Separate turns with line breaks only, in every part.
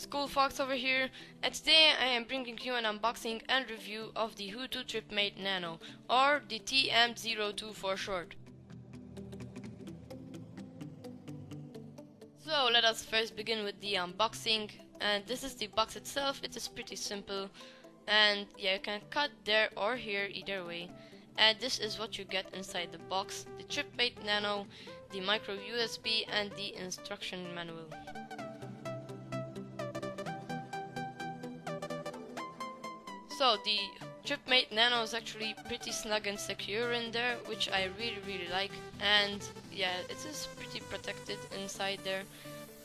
it's CoolFox over here, and today I am bringing you an unboxing and review of the HooToo Tripmate Nano, or the TM02 for short. So let us first begin with the unboxing, and this is the box itself. It is pretty simple, and yeah, you can cut there or here, either way. And this is what you get inside the box: the Tripmate Nano, the micro USB, and the instruction manual. So the Tripmate Nano is actually pretty snug and secure in there, which I really like. And yeah, it is pretty protected inside there.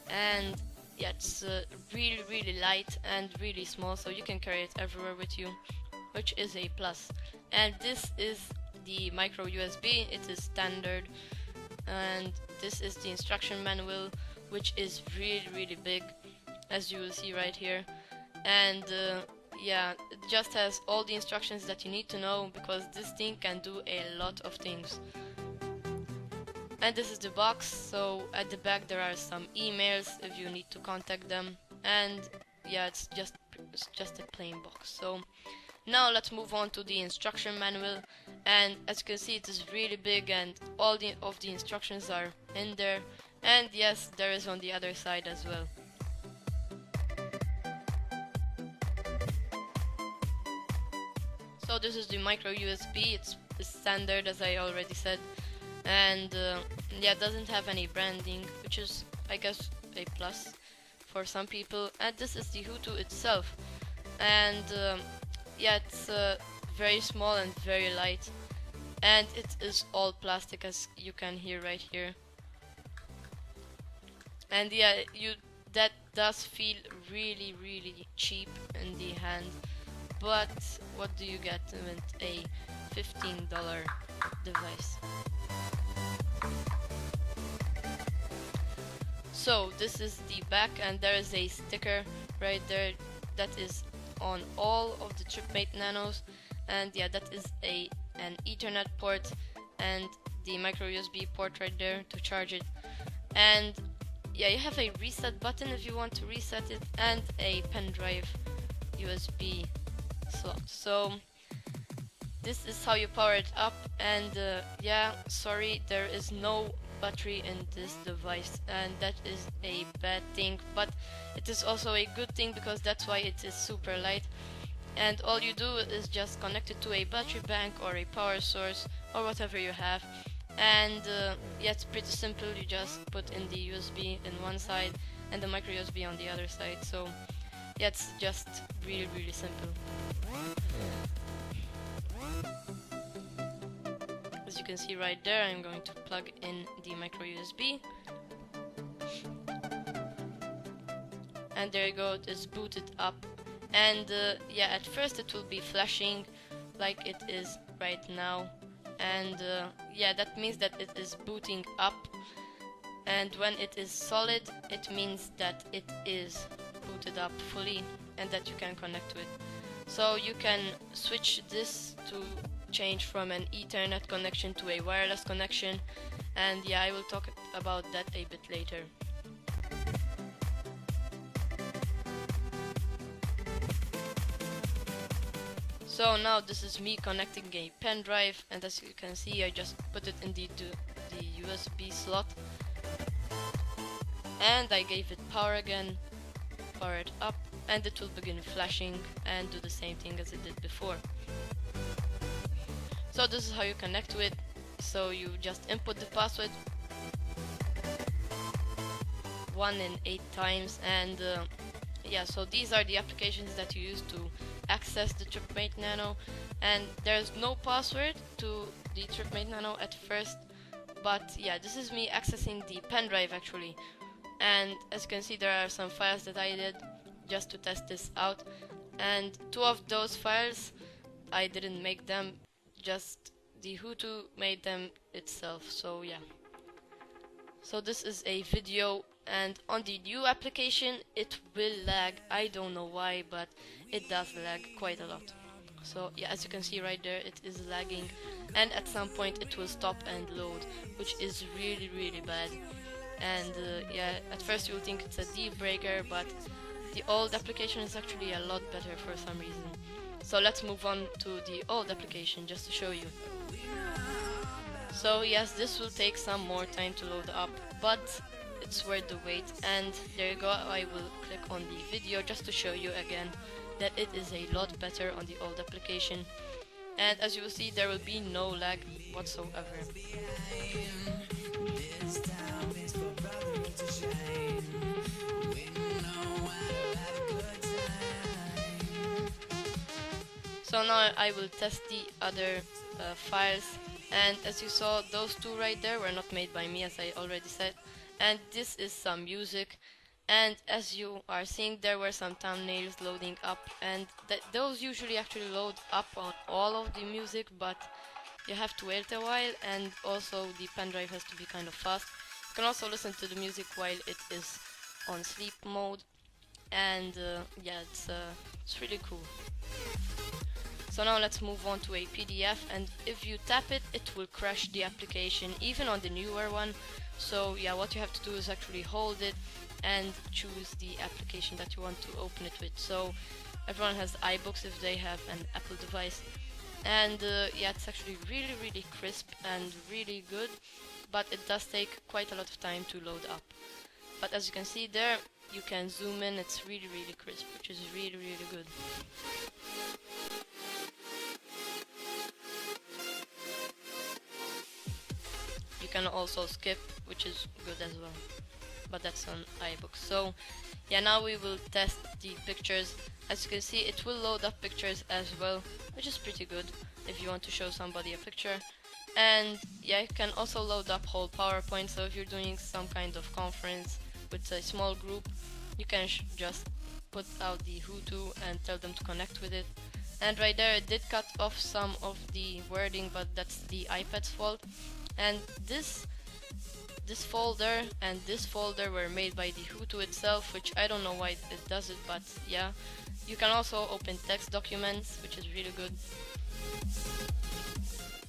And yeah, it's really light and really small, so you can carry it everywhere with you, which is a plus. And this is the micro USB. It is standard. And this is the instruction manual, which is really big, as you will see right here. And yeah, it just has all the instructions that you need to know, because this thing can do a lot of things. And this is the box. So at the back there are some emails if you need to contact them, and yeah, it's just a plain box. So now let's move on to the instruction manual. And as you can see, it is really big, and all of the instructions are in there. And yes, there is on the other side as well. So this is the micro USB. It's standard, as I already said, and yeah, it doesn't have any branding, which is, I guess, a plus for some people. And this is the HooToo itself, and yeah, it's very small and very light, and it is all plastic, as you can hear right here. And yeah, that does feel really cheap in the hand. But what do you get with a $15 device? So this is the back, and there is a sticker right there that is on all of the Tripmate Nanos. And yeah, that is an Ethernet port, and the micro USB port right there to charge it. And yeah, you have a reset button if you want to reset it, and a pen drive USB slot. So this is how you power it up. And yeah, sorry, there is no battery in this device, and that is a bad thing, but it is also a good thing, because that's why it is super light. And all you do is just connect it to a battery bank or a power source or whatever you have. And yeah, it's pretty simple. You just put in the USB in one side and the micro USB on the other side. So yeah, it's just really simple. As you can see right there, I'm going to plug in the micro USB. And there you go, it is booted up. And yeah, at first it will be flashing like it is right now. And yeah, that means that it is booting up. And when it is solid, it means that it is booted up fully and that you can connect to it. So you can switch this to change from an Ethernet connection to a wireless connection, and yeah, I will talk about that a bit later. So now this is me connecting a pen drive, and as you can see, I just put it in the USB slot, and I gave it power again, power it up, and it will begin flashing and do the same thing as it did before. So this is how you connect to it. So you just input the password 1 in 8 times, and yeah, so these are the applications that you use to access the Tripmate Nano. And there's no password to the Tripmate Nano at first, but yeah, this is me accessing the pen drive actually. And as you can see, there are some files that I did just to test this out, and 2 of those files I didn't make them, just the HooToo made them itself. So yeah, so this is a video, and on the new application it will lag. I don't know why, but it does lag quite a lot. So yeah, as you can see right there, it is lagging, and at some point it will stop and load, which is really bad. And yeah, at first you will think it's a deal breaker, but the old application is actually a lot better for some reason. So let's move on to the old application just to show you. So yes, this will take some more time to load up, but it's worth the wait. And there you go, I will click on the video just to show you again that it is a lot better on the old application. And as you will see, there will be no lag whatsoever. So now I will test the other files, and as you saw, those two right there were not made by me, as I already said, and this is some music. And as you are seeing, there were some thumbnails loading up, and those usually actually load up on all of the music, but you have to wait a while, and also the pen drive has to be kind of fast. You can also listen to the music while it is on sleep mode, and yeah, it's really cool. So now let's move on to a PDF, and if you tap it, it will crash the application, even on the newer one. So yeah, what you have to do is actually hold it and choose the application that you want to open it with. So everyone has iBooks if they have an Apple device, and yeah, it's actually really crisp and really good, but it does take quite a lot of time to load up. But as you can see there, you can zoom in, it's really crisp, which is really good. You can also skip, which is good as well, but that's on iBooks. So yeah, now we will test the pictures. As you can see, it will load up pictures as well, which is pretty good if you want to show somebody a picture. And yeah, you can also load up whole PowerPoint, so if you're doing some kind of conference with a small group, you can just put out the HooToo and tell them to connect with it. And right there, it did cut off some of the wording, but that's the iPad's fault. And this folder and this folder were made by the HooToo itself, which I don't know why it does it, but yeah. You can also open text documents, which is really good,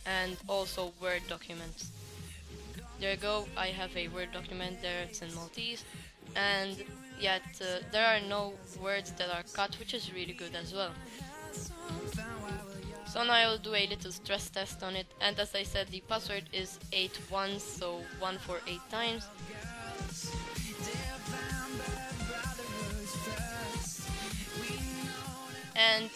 and also Word documents. There you go, I have a Word document there, it's in Maltese, and yet there are no words that are cut, which is really good as well. So now I will do a little stress test on it, and as I said, the password is 8 ones, so 1 for 8 times. And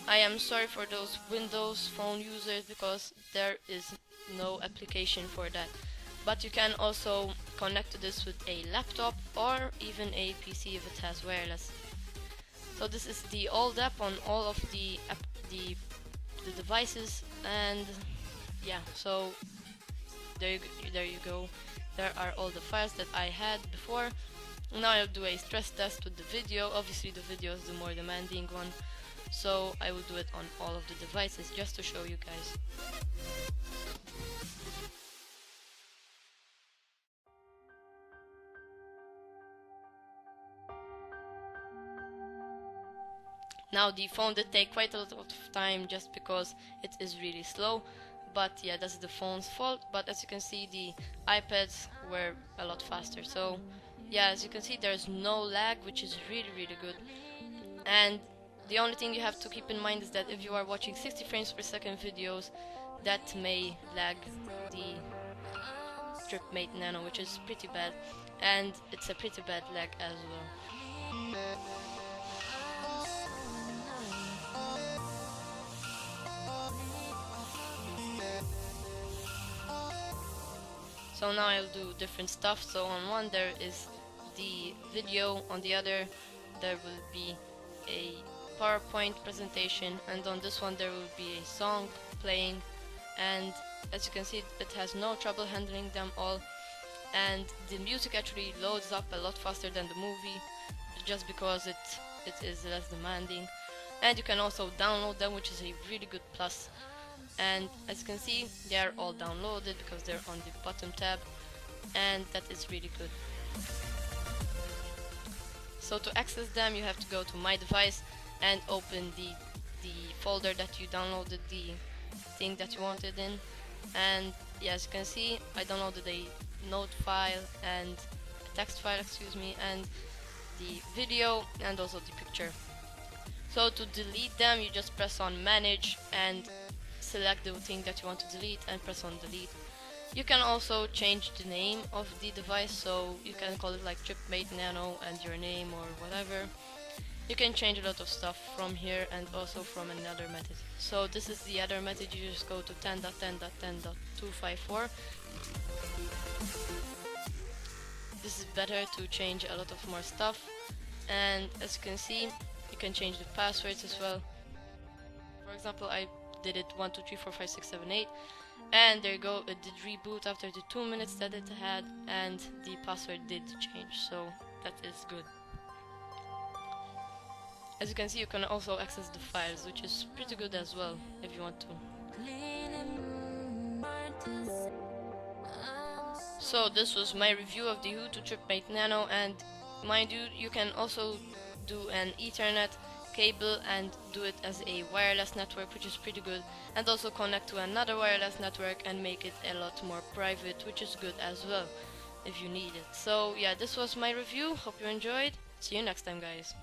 I am sorry for those Windows phone users, because there is no application for that. But you can also connect to this with a laptop or even a PC if it has wireless. So this is the old app on all of the devices, and yeah, so there you go. There are all the files that I had before. Now I'll do a stress test with the video. Obviously the video is the more demanding one, so I will do it on all of the devices just to show you guys. Now the phone did take quite a lot of time just because it is really slow, but yeah, that's the phone's fault. But as you can see, the iPads were a lot faster. So yeah, as you can see, there's no lag, which is really good. And the only thing you have to keep in mind is that if you are watching 60 frames per second videos, that may lag the Tripmate Nano, which is pretty bad, and it's a pretty bad lag as well. So now I'll do different stuff. So on one there is the video, on the other there will be a PowerPoint presentation, and on this one there will be a song playing. And as you can see, it has no trouble handling them all, and the music actually loads up a lot faster than the movie, just because it is less demanding. And you can also download them, which is a really good plus. And as you can see, they are all downloaded because they're on the bottom tab, and that is really good. So to access them, you have to go to My Device and open the folder that you downloaded the thing that you wanted in. And yeah, as you can see, I downloaded a note file and a text file, excuse me, and the video and also the picture. So to delete them, you just press on manage and select the thing that you want to delete and press on delete. You can also change the name of the device, so you can call it like Tripmate Nano and your name or whatever. You can change a lot of stuff from here and also from another method. So this is the other method. You just go to 10.10.10.254. This is better to change a lot of more stuff, and as you can see, you can change the passwords as well. For example, I did it 1 2 3 4 5 6 7 8, and there you go, it did reboot after the 2 minutes that it had, and the password did change, so that is good. As you can see, you can also access the files, which is pretty good as well if you want to. So this was my review of the HooToo Tripmate Nano, and mind you, you can also do an Ethernet cable and do it as a wireless network, which is pretty good, and also connect to another wireless network and make it a lot more private, which is good as well if you need it. So yeah, this was my review. Hope you enjoyed. See you next time, guys.